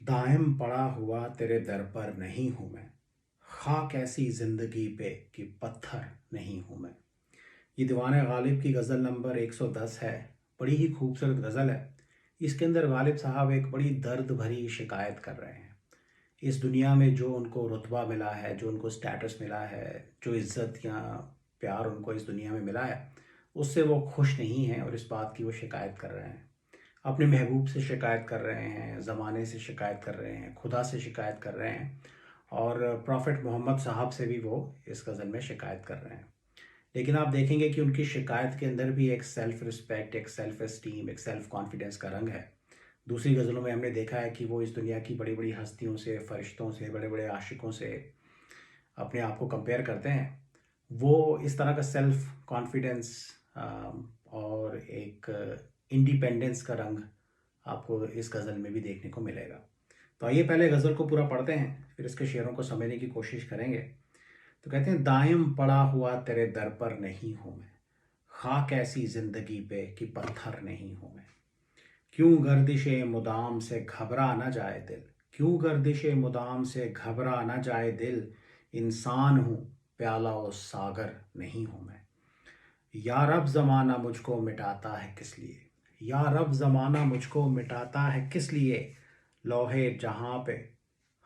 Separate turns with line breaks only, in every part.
दायम पड़ा हुआ तेरे दर पर नहीं हूँ मैं, खाक ऐसी ज़िंदगी पे कि पत्थर नहीं हूँ मैं। ये दीवाने गालिब की गज़ल नंबर 110 है। बड़ी ही खूबसूरत गज़ल है। इसके अंदर गालिब साहब एक बड़ी दर्द भरी शिकायत कर रहे हैं। इस दुनिया में जो उनको रुतबा मिला है, जो उनको स्टेटस मिला है, जो इज़्ज़त या प्यार उनको इस दुनिया में मिला है, उससे वो खुश नहीं हैं और इस बात की वो शिकायत कर रहे हैं। अपने महबूब से शिकायत कर रहे हैं, ज़माने से शिकायत कर रहे हैं, खुदा से शिकायत कर रहे हैं और प्रॉफिट मोहम्मद साहब से भी वो इस गज़ल में शिकायत कर रहे हैं। लेकिन आप देखेंगे कि उनकी शिकायत के अंदर भी एक सेल्फ़ रिस्पेक्ट, एक सेल्फ़ एस्टीम, एक सेल्फ़ कॉन्फिडेंस का रंग है। दूसरी गज़लों में हमने देखा है कि वो इस दुनिया की बड़ी-बड़ी हस्तियों से, फ़रिश्तों से, बड़े-बड़े आशिकों से अपने आप को कंपेयर करते हैं। वो इस तरह का सेल्फ़ कॉन्फिडेंस और एक इंडिपेंडेंस का रंग आपको इस गज़ल में भी देखने को मिलेगा। तो आइए पहले गज़ल को पूरा पढ़ते हैं, फिर इसके शेरों को समझने की कोशिश करेंगे। तो कहते हैं, दायम पड़ा हुआ तेरे दर पर नहीं हूँ मैं, खाक ऐसी ज़िंदगी पे कि पत्थर नहीं हूँ मैं। क्यों गर्दिशे मुदाम से घबरा न जाए दिल, क्यों गर्दिशे मुदाम से घबरा न जाए दिल, इंसान हूँ प्याला और सागर नहीं हूँ मैं। या रब ज़माना मुझको मिटाता है किस लिए, या रब ज़माना मुझको मिटाता है किस लिए, लौहे जहाँ पे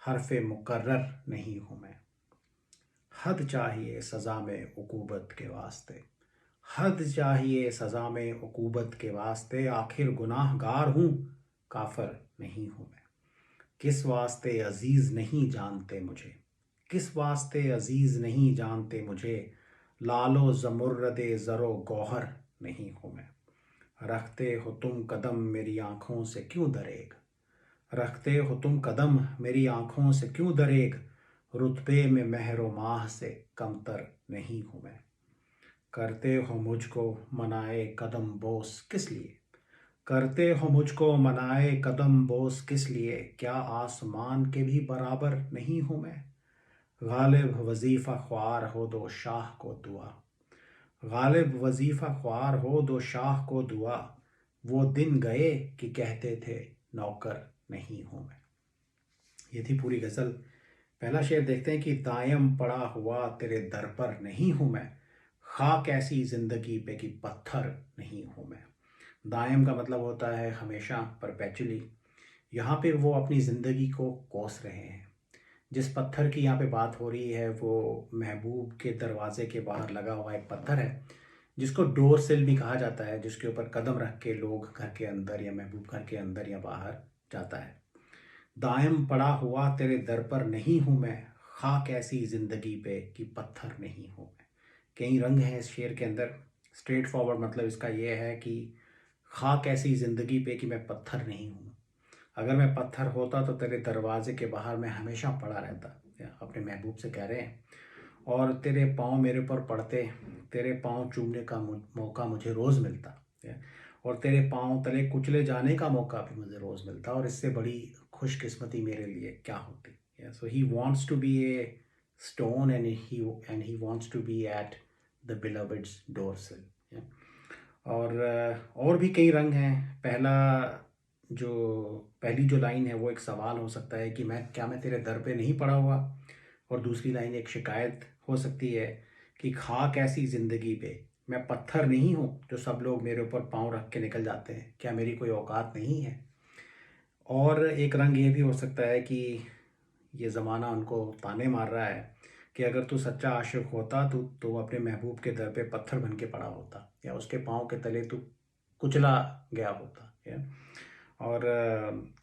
हरफ़े मुकर्रर नहीं हूँ मैं। हद चाहिए सज़ा में उकूबत के वास्ते, हद चाहिए सज़ा में उकूबत के वास्ते, आखिर गुनाहगार हूँ काफ़र नहीं हूँ मैं। किस वास्ते अज़ीज़ नहीं जानते मुझे, किस वास्ते अज़ीज़ नहीं जानते मुझे, लालो ज़मुर्रदे ज़रो गौहर नहीं हूँ मैं। रखते हो तुम कदम मेरी आँखों से क्यों दरेग, रखते हो तुम कदम मेरी आँखों से क्यों दरेग, रुतबे में महरो माह से कमतर नहीं हूँ मैं। करते हो मुझको मनाए कदम बोस किस लिए, करते हो मुझको मनाए कदम बोस किस लिए, क्या आसमान के भी बराबर नहीं हूँ मैं। गालिब वजीफ़ा ख्वार हो दो शाह को दुआ, गालिब वजीफ़ा ख्वार हो दो शाह को दुआ, वो दिन गए कि कहते थे नौकर नहीं हूँ मैं। ये थी पूरी गज़ल। पहला शेर देखते हैं कि दायम पड़ा हुआ तेरे दर पर नहीं हूँ मैं, खाक ऐसी ज़िंदगी पे कि पत्थर नहीं हूँ मैं। दायम का मतलब होता है हमेशा, परपेचुअली। यहाँ पे वो अपनी ज़िंदगी को कोस रहे हैं। जिस पत्थर की यहाँ पे बात हो रही है वो महबूब के दरवाजे के बाहर लगा हुआ एक पत्थर है, जिसको डोर सिल भी कहा जाता है, जिसके ऊपर कदम रख के लोग घर के अंदर या महबूब घर के अंदर या बाहर जाता है। दायम पड़ा हुआ तेरे दर पर नहीं हूँ मैं, खाक ऐसी ज़िंदगी पे कि पत्थर नहीं हूँ मैं। कई रंग हैं इस शेर के अंदर। स्ट्रेट फॉरवर्ड मतलब इसका ये है कि खाक ऐसी ज़िंदगी पे कि मैं पत्थर नहीं हूँ। अगर मैं पत्थर होता तो तेरे दरवाजे के बाहर मैं हमेशा पड़ा रहता, या अपने महबूब से कह रहे हैं। और तेरे पाँव मेरे ऊपर पड़ते, तेरे पाँव चूमने का मौका मुझे रोज़ मिलता, या और तेरे पाँव तले कुचले जाने का मौका भी मुझे रोज़ मिलता, और इससे बड़ी खुशकिस्मती मेरे लिए क्या होती। So he wants to be a stone and he wants to be at the beloved's door sill. और भी कई रंग हैं। जो पहली जो लाइन है वो एक सवाल हो सकता है कि मैं तेरे दर पे नहीं पड़ा हुआ, और दूसरी लाइन एक शिकायत हो सकती है कि खाक ऐसी ज़िंदगी पे मैं पत्थर नहीं हूँ जो सब लोग मेरे ऊपर पाँव रख के निकल जाते हैं, क्या मेरी कोई औकात नहीं है। और एक रंग ये भी हो सकता है कि ये ज़माना उनको ताने मार रहा है कि अगर तू सच्चा आशिक होता तो अपने महबूब के दर पे पत्थर बन के पड़ा होता, या उसके पाँव के तले तू कुचला गया होता। या और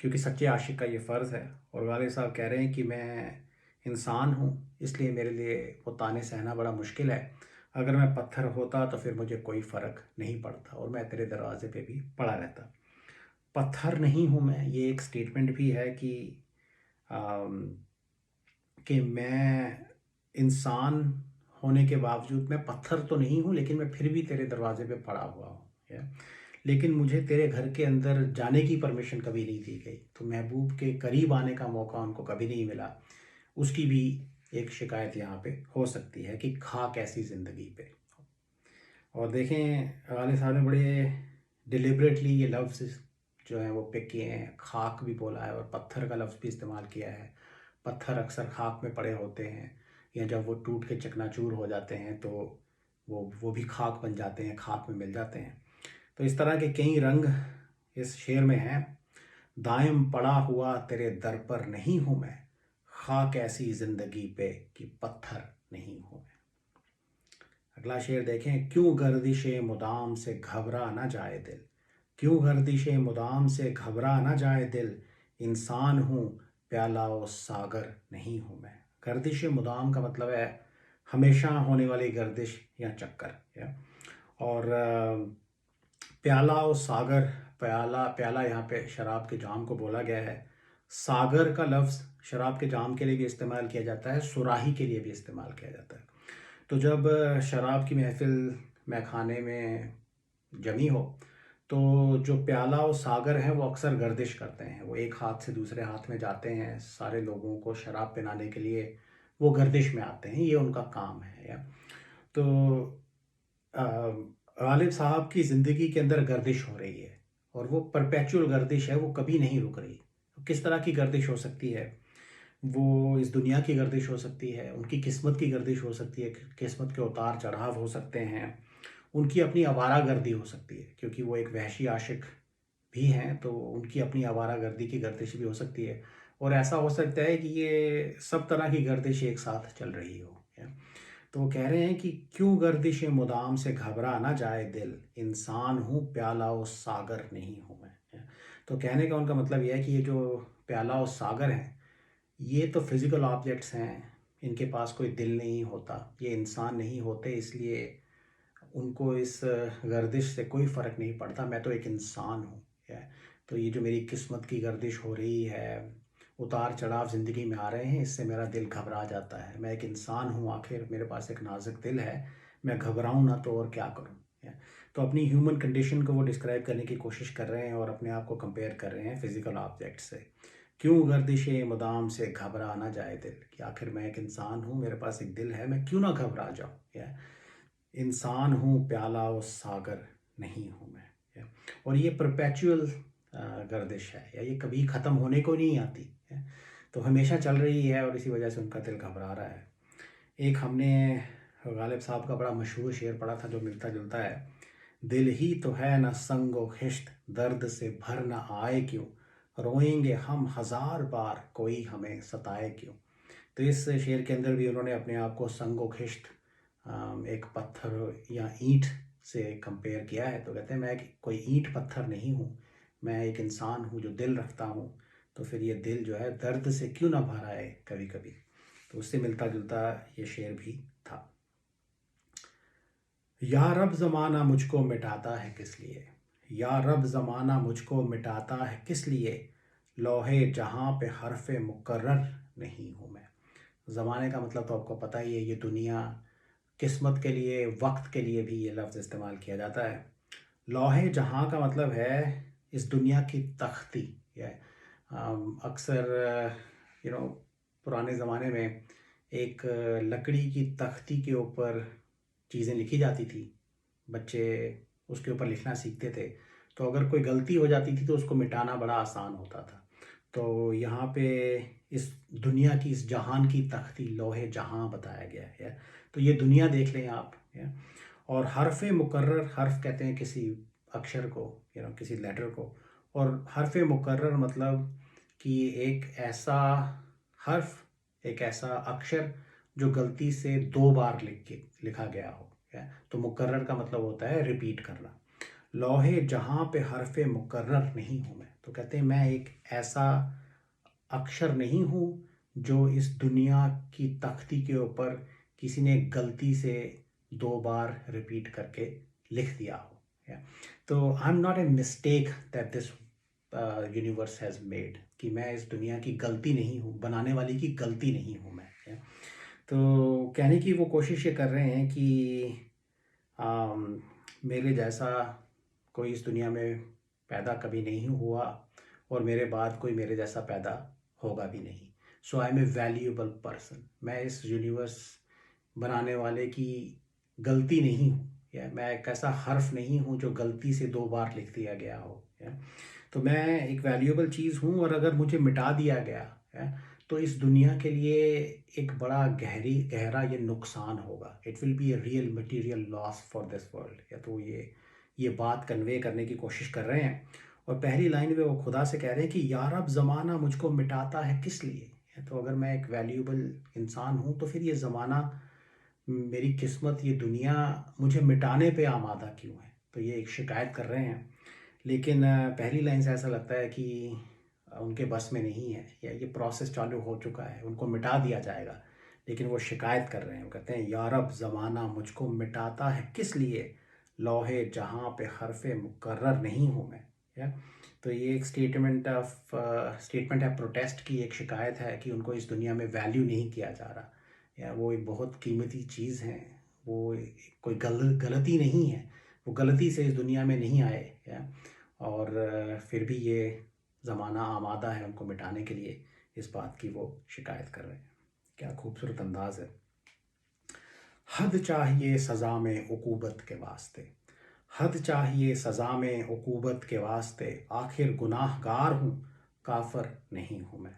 क्योंकि सच्चे आशिक का ये फ़र्ज़ है, और वाले साहब कह रहे हैं कि मैं इंसान हूँ, इसलिए मेरे लिए वो ताने सहना बड़ा मुश्किल है। अगर मैं पत्थर होता तो फिर मुझे कोई फ़र्क नहीं पड़ता और मैं तेरे दरवाजे पे भी पड़ा रहता। पत्थर नहीं हूँ मैं, ये एक स्टेटमेंट भी है अम, कि मैं इंसान होने के बावजूद मैं पत्थर तो नहीं हूँ, लेकिन मैं फिर भी तेरे दरवाजे पे पड़ा हुआ हूँ। या लेकिन मुझे तेरे घर के अंदर जाने की परमिशन कभी नहीं दी गई, तो महबूब के करीब आने का मौका उनको कभी नहीं मिला। उसकी भी एक शिकायत यहाँ पे हो सकती है कि खाक ऐसी ज़िंदगी पे। और देखें, गालिब साहब ने बड़े डिलिबरेटली ये लफ्ज़ जो हैं वो पिक किए हैं। खाक भी बोला है और पत्थर का लफ्ज़ भी इस्तेमाल किया है। पत्थर अक्सर खाक में पड़े होते हैं, या जब वो टूट के चकनाचूर हो जाते हैं तो वो भी खाक बन जाते हैं, खाक में मिल जाते हैं। तो इस तरह के कई रंग इस शेर में हैं। दायम पड़ा हुआ तेरे दर पर नहीं हूँ मैं, खाक ऐसी ज़िंदगी पे कि पत्थर नहीं हूँ मैं। अगला शेर देखें। क्यों गर्दिशे मुदाम से घबरा ना जाए दिल, क्यों गर्दिशे मुदाम से घबरा ना जाए दिल, इंसान हूँ प्याला ओ सागर नहीं हूँ मैं। गर्दिश मुदाम का मतलब है हमेशा होने वाली गर्दिश या चक्कर, या और प्याला और सागर, प्याला प्याला यहाँ पे शराब के जाम को बोला गया है। सागर का लफ्ज़ शराब के जाम के लिए भी इस्तेमाल किया जाता है, सुराही के लिए भी इस्तेमाल किया जाता है। तो जब शराब की महफिल मैखाने में जमी हो तो जो प्याला और सागर हैं वो अक्सर गर्दिश करते हैं, वो एक हाथ से दूसरे हाथ में जाते हैं, सारे लोगों को शराब पिलाने के लिए वो गर्दिश में आते हैं, ये उनका काम है। या तो गालिब साहब की ज़िंदगी के अंदर गर्दिश हो रही है और वो परपेचुअल गर्दिश है, वो कभी नहीं रुक रही। किस तरह की गर्दिश हो सकती है? वो इस दुनिया की गर्दिश हो सकती है, उनकी किस्मत की गर्दिश हो सकती है, किस्मत के उतार चढ़ाव हो सकते हैं, उनकी अपनी आवारागर्दी हो सकती है, क्योंकि वो एक वहशी आशिक भी हैं, तो उनकी अपनी आवारागर्दी की गर्दिश भी हो सकती है। और ऐसा हो सकता है कि ये सब तरह की गर्दिश एक साथ चल रही हो। या तो वो कह रहे हैं कि क्यों गर्दिश मुदाम से घबरा ना जाए दिल, इंसान हूँ प्याला और सागर नहीं हूँ मैं। या तो कहने का उनका मतलब यह है कि ये जो प्याला और सागर हैं, ये तो फिज़िकल ऑब्जेक्ट्स हैं, इनके पास कोई दिल नहीं होता, ये इंसान नहीं होते, इसलिए उनको इस गर्दिश से कोई फ़र्क नहीं पड़ता। मैं तो एक इंसान हूँ। या तो ये जो मेरी किस्मत की गर्दिश हो रही है, उतार चढ़ाव ज़िंदगी में आ रहे हैं, इससे मेरा दिल घबरा जाता है। मैं एक इंसान हूँ, आखिर मेरे पास एक नाजुक दिल है, मैं घबराऊँ ना तो और क्या करूँ। या तो अपनी ह्यूमन कंडीशन को वो डिस्क्राइब करने की कोशिश कर रहे हैं और अपने आप को कंपेयर कर रहे हैं फिज़िकल ऑब्जेक्ट से। क्यों गर्दिश मुदाम से घबरा ना जाए दिल, कि आखिर मैं एक इंसान हूँ, मेरे पास एक दिल है, मैं क्यों ना घबरा जाऊँ। या इंसान हूँ प्याला और सागर नहीं हूँ मैं। या और ये परपेचुअल गर्दिश है, या ये कभी ख़त्म होने को नहीं आती है, तो हमेशा चल रही है और इसी वजह से उनका दिल घबरा रहा है। एक हमने गालिब साहब का बड़ा मशहूर शेर पढ़ा था जो मिलता जुलता है। दिल ही तो है न संगो खिश्त, दर्द से भर न आए क्यों, रोएंगे हम हज़ार बार कोई हमें सताए क्यों। तो इस शेर के अंदर भी उन्होंने अपने आप को संगो खिश्त, एक पत्थर या ईंट से कंपेयर किया है। तो कहते हैं मैं कोई ईंट पत्थर नहीं हूँ, मैं एक इंसान हूँ जो दिल रखता हूँ, तो फिर ये दिल जो है दर्द से क्यों ना भर आए कभी कभी। तो उससे मिलता जुलता ये शेर भी था। या रब ज़माना मुझको मिटाता है किस लिए, या रब ज़माना मुझको मिटाता है किस लिए, लोहे जहाँ पे हरफ मुकर्रर नहीं हूँ मैं। ज़माने का मतलब तो आपको पता ही है, ये दुनिया, किस्मत के लिए, वक्त के लिए भी ये लफ्ज़ इस्तेमाल किया जाता है। लौहे जहाँ का मतलब है इस दुनिया की तख्ती। या अक्सर पुराने ज़माने में एक लकड़ी की तख्ती के ऊपर चीज़ें लिखी जाती थी, बच्चे उसके ऊपर लिखना सीखते थे, तो अगर कोई गलती हो जाती थी तो उसको मिटाना बड़ा आसान होता था। तो यहाँ पे इस दुनिया की, इस जहान की तख्ती लोहे जहाँ बताया गया है। तो ये दुनिया देख लें आप। या और हरफ मुकर्रर, हर्फ कहते हैं किसी अक्षर को, किसी लेटर को, और हरफ मुकर्रर मतलब कि एक ऐसा हर्फ, एक ऐसा अक्षर जो गलती से दो बार लिखा गया हो। या तो मुकर्रर का मतलब होता है रिपीट करना। लौहे जहाँ पे हरफ मुकर्रर नहीं हूँ मैं, तो कहते हैं मैं एक ऐसा अक्षर नहीं हूँ जो इस दुनिया की तख्ती के ऊपर किसी ने गलती से दो बार रिपीट करके लिख दिया हो। या तो I am not a mistake that this universe has made, कि मैं इस दुनिया की गलती नहीं हूँ, बनाने वाली की गलती नहीं हूँ मैं। या तो कहने की वो कोशिश ये कर रहे हैं कि मेरे जैसा कोई इस दुनिया में पैदा कभी नहीं हुआ और मेरे बाद कोई मेरे जैसा पैदा होगा भी नहीं। So I am a valuable person, मैं इस यूनिवर्स बनाने वाले की गलती नहीं हूँ, या मैं एक ऐसा हर्फ नहीं हूँ जो गलती से दो बार लिख दिया गया हो। या तो मैं एक वैल्यूएबल चीज़ हूँ और अगर मुझे मिटा दिया गया है तो इस दुनिया के लिए एक बड़ा गहरा ये नुकसान होगा। It will be a real material loss for this world. या तो ये बात कन्वे करने की कोशिश कर रहे हैं। और पहली लाइन में वो खुदा से कह रहे हैं कि यार अब ज़माना मुझको मिटाता है किस लिए। या तो अगर मैं एक वैल्यूएबल इंसान हूँ तो फिर ये ज़माना, मेरी किस्मत, ये दुनिया मुझे मिटाने पे आमादा क्यों है। तो ये एक शिकायत कर रहे हैं। लेकिन पहली लाइन से ऐसा लगता है कि उनके बस में नहीं है, या ये प्रोसेस चालू हो चुका है, उनको मिटा दिया जाएगा। लेकिन वो शिकायत कर रहे हैं, वो कहते हैं यार अब ज़माना मुझको मिटाता है किस लिए, लौहे जहाँ पे हरफ़े मुकर्रर नहीं हूँ मैं। या तो ये एक स्टेटमेंट है प्रोटेस्ट की, एक शिकायत है कि उनको इस दुनिया में वैल्यू नहीं किया जा रहा। या वो एक बहुत कीमती चीज़ है, वो कोई गलती नहीं है, वो गलती से इस दुनिया में नहीं आए। या और फिर भी ये ज़माना आमादा है उनको मिटाने के लिए, इस बात की वो शिकायत कर रहे हैं। क्या खूबसूरत अंदाज है। हद चाहिए सज़ा में उकूबत के वास्ते, हद चाहिए सज़ा में उकूबत के वास्ते, आखिर गुनाहगार हूँ काफ़र नहीं हूँ मैं।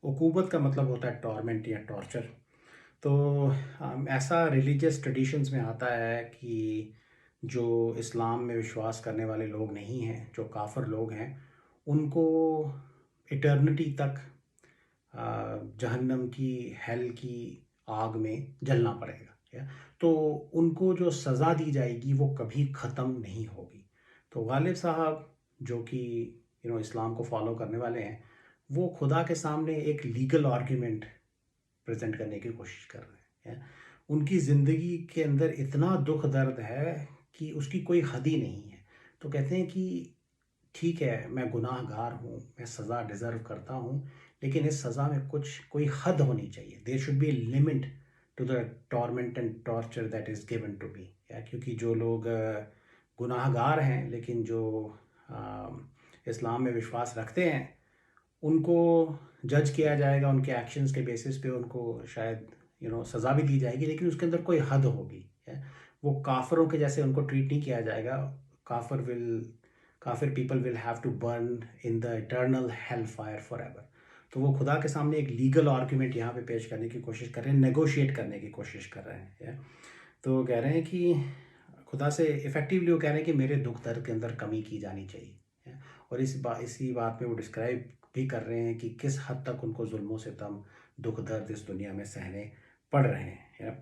उकूबत का मतलब होता है टॉर्मेंट या टॉर्चर। तो ऐसा रिलीजियस ट्रेडिशंस में आता है कि जो इस्लाम में विश्वास करने वाले लोग नहीं हैं, जो काफ़र लोग हैं, उनको इटर्निटी तक जहन्नम की, हेल की आग में जलना पड़ेगा। या तो उनको जो सज़ा दी जाएगी वो कभी ख़त्म नहीं होगी। तो गालिब साहब, जो कि इस्लाम को फॉलो करने वाले हैं, वो खुदा के सामने एक लीगल आर्ग्यूमेंट प्रेजेंट करने की कोशिश कर रहे हैं। उनकी ज़िंदगी के अंदर इतना दुख दर्द है कि उसकी कोई हद ही नहीं है। तो कहते हैं कि ठीक है, मैं गुनाहगार हूँ, मैं सज़ा डिज़र्व करता हूँ, लेकिन इस सज़ा में कोई हद होनी चाहिए। There should be limit to the torment and torture that is given to me. या क्योंकि जो लोग गुनाहगार हैं लेकिन जो इस्लाम में विश्वास रखते हैं, उनको जज किया जाएगा उनके एक्शंस के बेसिस पे, उनको शायद सज़ा भी दी जाएगी, लेकिन उसके अंदर कोई हद होगी। है वो काफिरों के जैसे उनको ट्रीट नहीं किया जाएगा। काफिर people will have to burn in the eternal hell fire forever. तो वो खुदा के सामने एक लीगल आर्ग्यूमेंट यहाँ पे पेश करने की कोशिश कर रहे हैं, नेगोशिएट करने की कोशिश कर रहे हैं। तो कह रहे हैं कि खुदा से इफ़ेक्टिवली वो कह रहे हैं कि मेरे दुख दर्द के अंदर कमी की जानी चाहिए। और इसी बात में वो डिस्क्राइब भी कर रहे हैं कि किस हद तक उनको जुल्मों सितम, दुख दर्द इस दुनिया में सहने पड़ रहे हैं।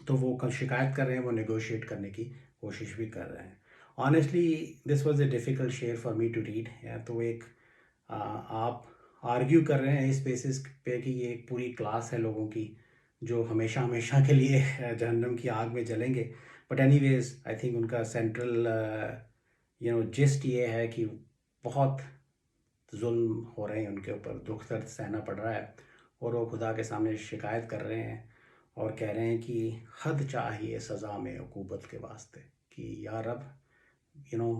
तो वो कल शिकायत कर रहे हैं, वो नेगोशिएट करने की कोशिश भी कर रहे हैं। Honestly this was a difficult शेयर फॉर मी टू रीड। तो एक आप आर्ग्यू कर रहे हैं इस बेसिस पे कि ये एक पूरी क्लास है लोगों की जो हमेशा हमेशा के लिए जहन्नम की आग में जलेंगे। बट एनीवेज आई थिंक उनका सेंट्रल जिस्ट ये है कि बहुत जुल्म हो रहे हैं उनके ऊपर, दुख दर्द सहना पड़ रहा है, और वो खुदा के सामने शिकायत कर रहे हैं और कह रहे हैं कि हद चाहिए सज़ा में उकूबत के वास्ते, कि यार अब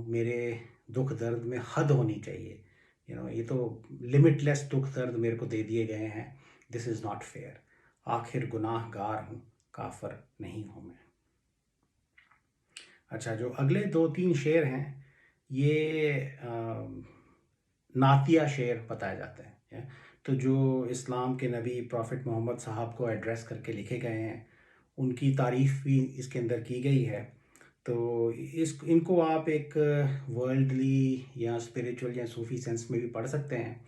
मेरे दुख दर्द में हद होनी चाहिए। ये तो लिमिटलेस दुख दर्द मेरे को दे दिए गए हैं। This is not fair. आखिर गुनाहगार हूँ, काफर नहीं हूँ मैं। अच्छा, जो अगले 2-3 शेर हैं, ये नातिया शेर बताए जाते हैं। तो जो इस्लाम के नबी प्रॉफिट मोहम्मद साहब को एड्रेस करके लिखे गए हैं, उनकी तारीफ़ भी इसके अंदर की गई है। तो इनको आप एक वर्ल्डली या स्पिरिचुअल या सूफ़ी सेंस में भी पढ़ सकते हैं,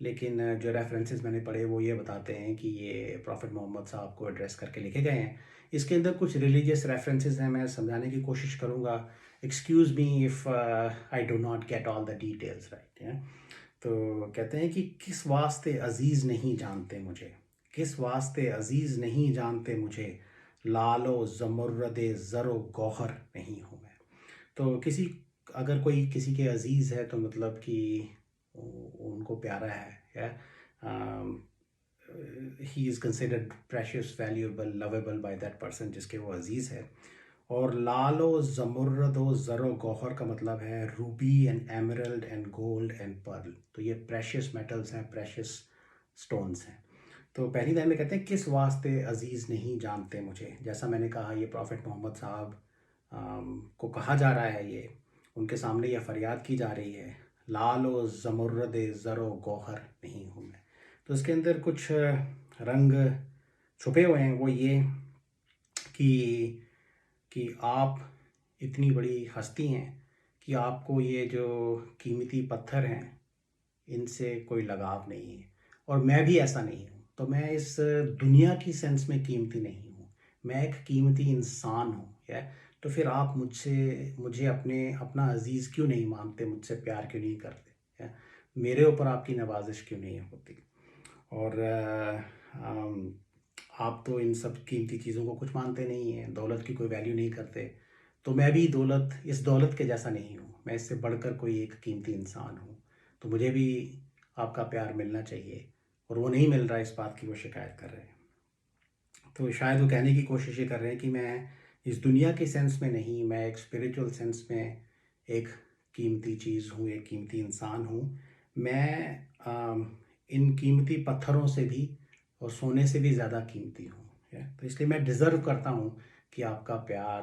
लेकिन जो रेफरेंसेस मैंने पढ़े वो ये बताते हैं कि ये प्रॉफिट मोहम्मद साहब को एड्रेस करके लिखे गए हैं। इसके अंदर कुछ रिलीजियस रेफरेंसेस हैं, मैं समझाने की कोशिश करूँगा। Excuse me if I do not get all the details right. तो कहते हैं कि किस वास्ते अज़ीज़ नहीं जानते मुझे, किस वास्ते अज़ीज़ नहीं जानते मुझे, लालो ज़मुर्रद ज़रो गौहर नहीं हूँ मैं। तो अगर कोई किसी के अज़ीज़ है तो मतलब कि उनको प्यारा है, या he is considered precious, valuable, lovable by that person जिसके वो अज़ीज़ है। और लालो ज़मुर्रद ज़रो गौहर का मतलब है Ruby and emerald and gold and pearl. तो ये प्रेशियस मेटल्स हैं, प्रेशियस स्टोन्स हैं। तो पहली लाइन में कहते हैं किस वास्ते अज़ीज़ नहीं जानते मुझे। जैसा मैंने कहा, ये प्रॉफिट मोहम्मद साहब को कहा जा रहा है, ये उनके सामने यह फरियाद की जा रही है। लालो ज़मुर्रद ज़रो गौहर नहीं हूँ मैं। तो इसके अंदर कुछ रंग छुपे हुए हैं, वो ये कि आप इतनी बड़ी हस्ती हैं कि आपको ये जो कीमती पत्थर हैं इनसे कोई लगाव नहीं है, और मैं भी ऐसा नहीं हूँ। तो मैं इस दुनिया की सेंस में कीमती नहीं हूँ, मैं एक कीमती इंसान हूँ। या तो फिर आप मुझे अपना अजीज़ क्यों नहीं मानते, मुझसे प्यार क्यों नहीं करते, या मेरे ऊपर आपकी नवाजिश क्यों नहीं होती। और आप तो इन सब कीमती चीज़ों को कुछ मानते नहीं हैं, दौलत की कोई वैल्यू नहीं करते। तो मैं भी इस दौलत के जैसा नहीं हूँ, मैं इससे बढ़कर कोई एक कीमती इंसान हूँ। तो मुझे भी आपका प्यार मिलना चाहिए, और वो नहीं मिल रहा है, इस बात की वो शिकायत कर रहे हैं। तो शायद वो कहने की कोशिश ये कर रहे हैं कि मैं इस दुनिया के सेंस में नहीं, मैं एक स्पिरिचुअल सेंस में एक कीमती चीज़ हूँ, एक कीमती इंसान हूँ। मैं इन कीमती पत्थरों से भी और सोने से भी ज़्यादा कीमती हूँ। तो इसलिए मैं डिज़र्व करता हूँ कि आपका प्यार,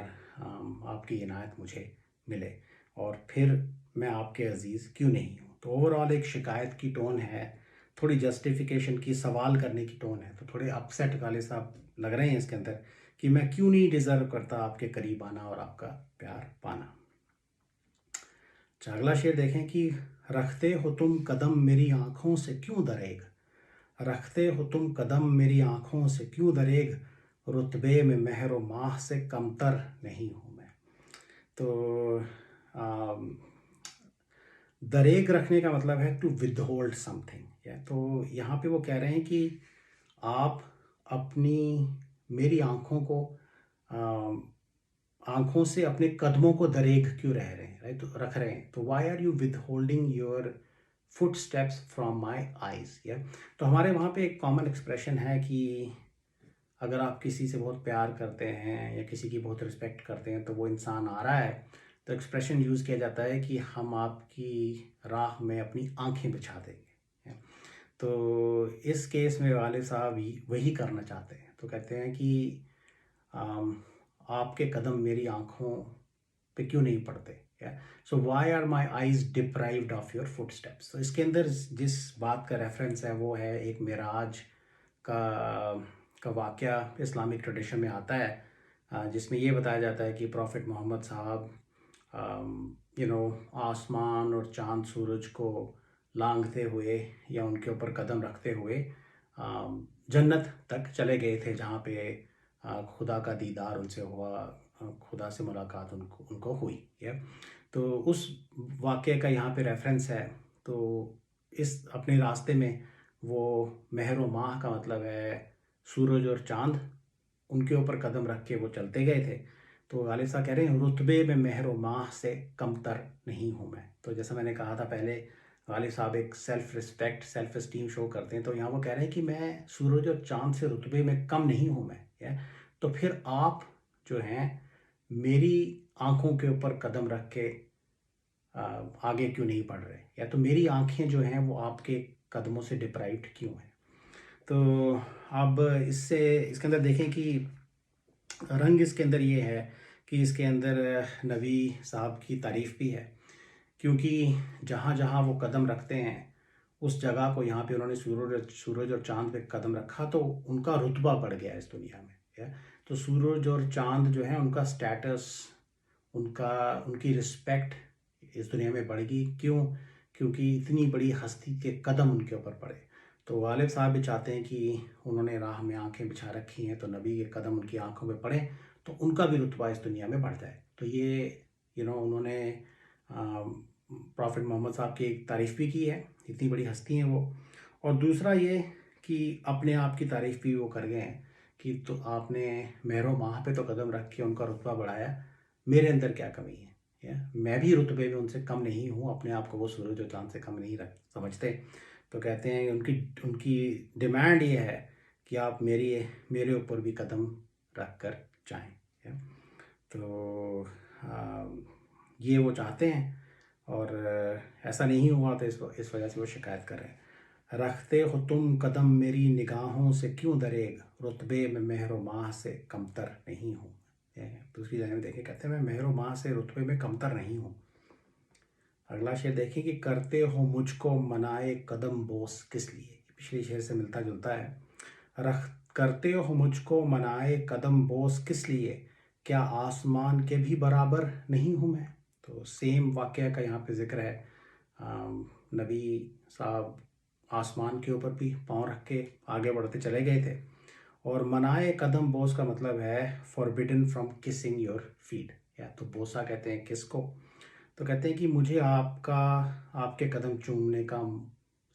आपकी इनायत मुझे मिले, और फिर मैं आपके अज़ीज़ क्यों नहीं हूँ। तो ओवरऑल एक शिकायत की टोन है, थोड़ी जस्टिफिकेशन की, सवाल करने की टोन है। तो थोड़े अपसेट वाले साहब लग रहे हैं इसके अंदर कि मैं क्यों नहीं डिज़र्व करता आपके करीब आना और आपका प्यार पाना। अच्छा, अगला शेर देखें कि रखते हो तुम कदम मेरी आँखों से क्यों दरेग, रखते हो तुम कदम मेरी आँखों से क्यों दरेग, रुतबे में महर माह से कमतर नहीं हूँ मैं। तो दरेग रखने का मतलब है टू विदहोल्ड समथिंग। या तो यहाँ पे वो कह रहे हैं कि आप अपनी मेरी आँखों को आँखों से अपने कदमों को दरेग क्यों रह रहे हैं, राइट, तो रख रहे हैं। तो why are you withholding your footsteps from my eyes. या तो हमारे वहाँ पे एक कॉमन एक्सप्रेशन है कि अगर आप किसी से बहुत प्यार करते हैं या किसी की बहुत रिस्पेक्ट करते हैं, तो वो इंसान आ रहा है, तो एक्सप्रेशन यूज़ किया जाता है कि हम आपकी राह में अपनी आंखें बिछा देंगे। तो इस केस में वाले साहब वही करना चाहते हैं। तो कहते हैं कि आम, आपके कदम मेरी आंखों पे क्यों नहीं पड़ते। So why are my eyes deprived of your footsteps. तो इसके अंदर जिस बात का रेफरेंस है वो है एक मेराज का वाक़या इस्लामिक ट्रेडिशन में आता है, जिसमें ये बताया जाता है कि प्रॉफिट मोहम्मद साहब आसमान और चाँद सूरज को लांघते हुए या उनके ऊपर कदम रखते हुए जन्नत तक चले गए थे, जहाँ पे खुदा का दीदार उनसे हुआ, खुदा से मुलाकात उनको हुई है। तो उस वाक़े का यहाँ पे रेफरेंस है। तो इस अपने रास्ते में वो महर व माह का मतलब है सूरज और चाँद, उनके ऊपर कदम रख के वो चलते गए थे। तो गालिब साहब कह रहे हैं रुतबे में महर व माह से कमतर नहीं हूँ मैं। तो जैसा मैंने कहा था पहले, गालिब साहब एक self respect, self esteem show करते हैं। तो यहाँ वो कह रहे हैं कि मैं सूरज और चाँद से रुतबे में कम नहीं हूँ मैं। तो फिर आप जो हैं मेरी आँखों के ऊपर कदम रख के आगे क्यों नहीं बढ़ रहे, या तो मेरी आँखें जो हैं वो आपके कदमों से डिप्राइव्ड क्यों हैं। तो अब इसके अंदर देखें कि रंग इसके अंदर ये है कि इसके अंदर नबी साहब की तारीफ़ भी है, क्योंकि जहाँ जहाँ वो कदम रखते हैं उस जगह को, यहाँ पे उन्होंने सूरज और चाँद पे कदम रखा तो उनका रुतबा बढ़ गया इस दुनिया में। तो सूरज और चाँद जो है उनका स्टेटस, उनकी रिस्पेक्ट इस दुनिया में बढ़ गई। क्यों? क्योंकि इतनी बड़ी हस्ती के कदम उनके ऊपर पड़े। तो गालिब साहब भी चाहते हैं कि उन्होंने राह में आंखें बिछा रखी हैं, तो नबी के कदम उनकी आंखों में पड़े तो उनका भी रुतबा इस दुनिया में बढ़ जाए। तो ये उन्होंने प्रॉफिट मोहम्मद साहब की एक तारीफ़ भी की है, इतनी बड़ी हस्ती हैं वो। और दूसरा ये कि अपने आप की तारीफ़ भी वो कर गए हैं कि तो आपने महरो माह पे तो कदम रख के उनका रुतबा बढ़ाया, मेरे अंदर क्या कमी है। मैं भी रुतबे में उनसे कम नहीं हूँ, अपने आप को वो सूरज और चाँद से कम नहीं रख समझते। तो कहते हैं उनकी उनकी डिमांड ये है कि आप मेरे ऊपर भी कदम रख कर जाएँ। तो ये वो चाहते हैं, और ऐसा नहीं हुआ तो इस वजह से वो शिकायत कर रहे हैं। रखते हो तुम कदम मेरी निगाहों से क्यों दरेग, रुतबे में महर माह से कमतर नहीं हूँ। दूसरी लाइन में देखें, कहते हैं मैं महर माह से रुतबे में कमतर नहीं हूँ। अगला शेर देखिए कि करते हो मुझको मनाए कदम बोस किस लिए। पिछले शेर से मिलता जुलता है। रख करते हो मुझको मनाए कदम बोस किस लिए, क्या आसमान के भी बराबर नहीं हूँ मैं। तो सेम वाक़या का यहाँ पे ज़िक्र है। नबी साहब आसमान के ऊपर भी पाँव रख के आगे बढ़ते चले गए थे। और मनाए कदम बोस का मतलब है forbidden from kissing your feet, या तो बोसा कहते हैं किस को। तो कहते हैं कि मुझे आपका आपके कदम चूमने का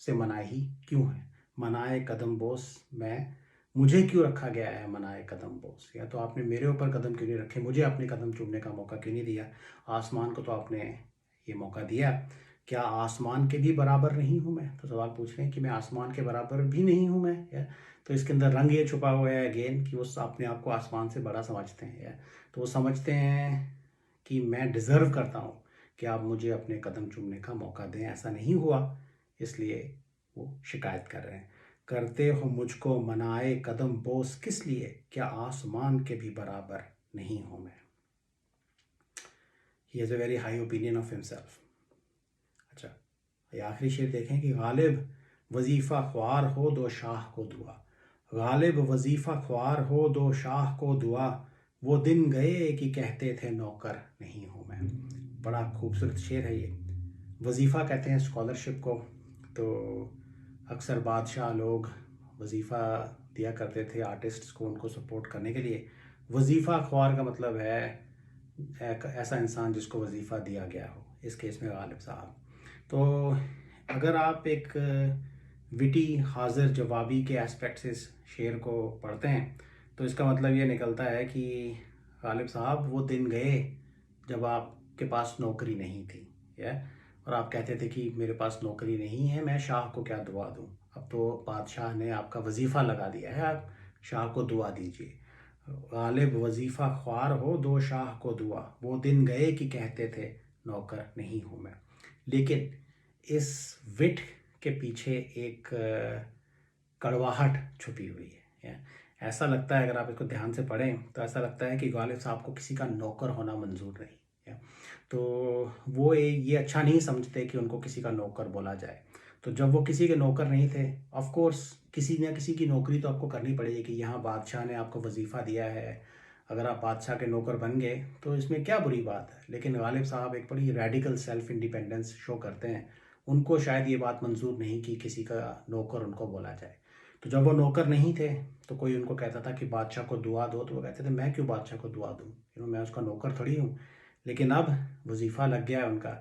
से मनाही क्यों है। मनाए कदम बोस, मैं मुझे क्यों रखा गया है मनाए कदम बोस, या तो आपने मेरे ऊपर कदम क्यों नहीं रखे, मुझे अपने कदम चूमने का मौका क्यों नहीं दिया। आसमान को तो आपने ये मौका दिया, क्या आसमान के भी बराबर नहीं हूँ मैं। तो सवाल पूछ रहे हैं कि मैं आसमान के बराबर भी नहीं हूँ मैं, या तो इसके अंदर रंग ये छुपा हुआ है अगेन कि वो अपने आप को आसमान से बड़ा समझते हैं, या तो वो समझते हैं कि मैं डिज़र्व करता हूँ कि आप मुझे अपने कदम चूमने का मौका दें। ऐसा नहीं हुआ, इसलिए वो शिकायत कर रहे हैं। करते हो मुझको मनाए कदम बोस किस लिए, क्या आसमान के भी बराबर नहीं हूँ मैं। He has a very high opinion of himself. अच्छा, ये आखिरी शेर देखें कि गालिब वजीफ़ा ख्वार हो दो शाह को दुआ। गालिब वजीफ़ा ख्वार हो दो शाह को दुआ, वो दिन गए कि कहते थे नौकर नहीं हूँ मैं। बड़ा खूबसूरत शेर है ये। वजीफ़ा कहते हैं स्कॉलरशिप को। तो अक्सर बादशाह लोग वजीफ़ा दिया करते थे आर्टिस्ट्स को उनको सपोर्ट करने के लिए। वजीफ़ा ख्वार का मतलब है एक ऐसा इंसान जिसको वजीफ़ा दिया गया हो, इस केस में गालिब साहब। तो अगर आप एक विटी हाजिर जवाबी के एस्पेक्ट से इस शेर को पढ़ते हैं तो इसका मतलब ये निकलता है कि गालिब साहब वो दिन गए जब आपके पास नौकरी नहीं थी, या और आप कहते थे कि मेरे पास नौकरी नहीं है, मैं शाह को क्या दुआ दूँ। अब तो बादशाह ने आपका वजीफ़ा लगा दिया है, आप शाह को दुआ दीजिए। गालिब वजीफ़ा ख्वार हो दो शाह को दुआ, वो दिन गए कि कहते थे नौकर नहीं हूँ मैं। लेकिन इस विट के पीछे एक कड़वाहट छुपी हुई है, ऐसा लगता है अगर आप इसको ध्यान से पढ़ें तो ऐसा लगता है कि गालिब साहब को किसी का नौकर होना मंजूर नहीं है। तो वो ये अच्छा नहीं समझते कि उनको किसी का नौकर बोला जाए। तो जब वो किसी के नौकर नहीं थे, ऑफ कोर्स किसी न किसी की नौकरी तो आपको करनी पड़ेगी कि यहाँ बादशाह ने आपको वजीफ़ा दिया है, अगर आप बादशाह के नौकर बन गए तो इसमें क्या बुरी बात है। लेकिन गालिब साहब एक बड़ी रेडिकल सेल्फ इंडिपेंडेंस शो करते हैं, उनको शायद ये बात मंजूर नहीं कि किसी का नौकर उनको बोला जाए। तो जब वो नौकर नहीं थे तो कोई उनको कहता था कि बादशाह को दुआ दो, तो वो कहते थे मैं क्यों बादशाह को दुआ दूँ, मैं उसका नौकर थोड़ी हूँ। लेकिन अब वजीफ़ा लग गया है उनका,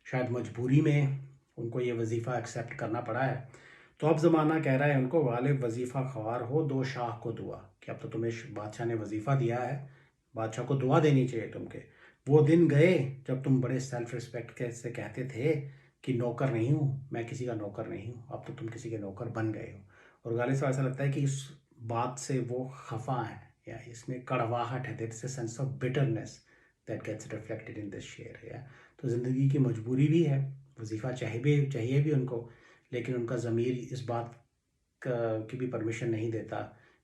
शायद मजबूरी में उनको ये वजीफ़ा एक्सेप्ट करना पड़ा है। तो अब ज़माना कह रहा है उनको गालिब वजीफ़ा ख्वार हो दो शाह को दुआ, कि अब तो तुम्हें बादशाह ने वजीफ़ा दिया है, बादशाह को दुआ देनी चाहिए तुमके। वो दिन गए जब तुम बड़े सेल्फ रिस्पेक्ट के से कहते थे कि नौकर नहीं हूँ, मैं किसी का नौकर नहीं हूँ, अब तो तुम किसी के नौकर बन गए हो। और गालिब साहब ऐसा लगता है कि इस बात से वो खफा है, या इसमें कड़वाहट है, there is a sense of bitterness that gets reflected in this शेयर, या तो ज़िंदगी की मजबूरी भी है, वजीफ़ा चाहिए भी उनको, लेकिन उनका ज़मीर इस बात की भी परमिशन नहीं देता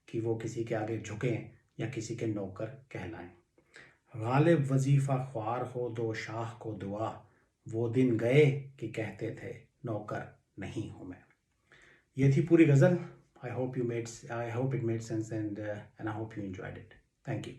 कि वो किसी के आगे झुकें या किसी के नौकर कहलाएं। गालिब वजीफ़ा ख्वार हो दो शाह को दुआ, वो दिन गए कि कहते थे नौकर नहीं हूँ मैं। ये थी पूरी गज़ल। I hope it made sense and I hope you enjoyed it. Thank you.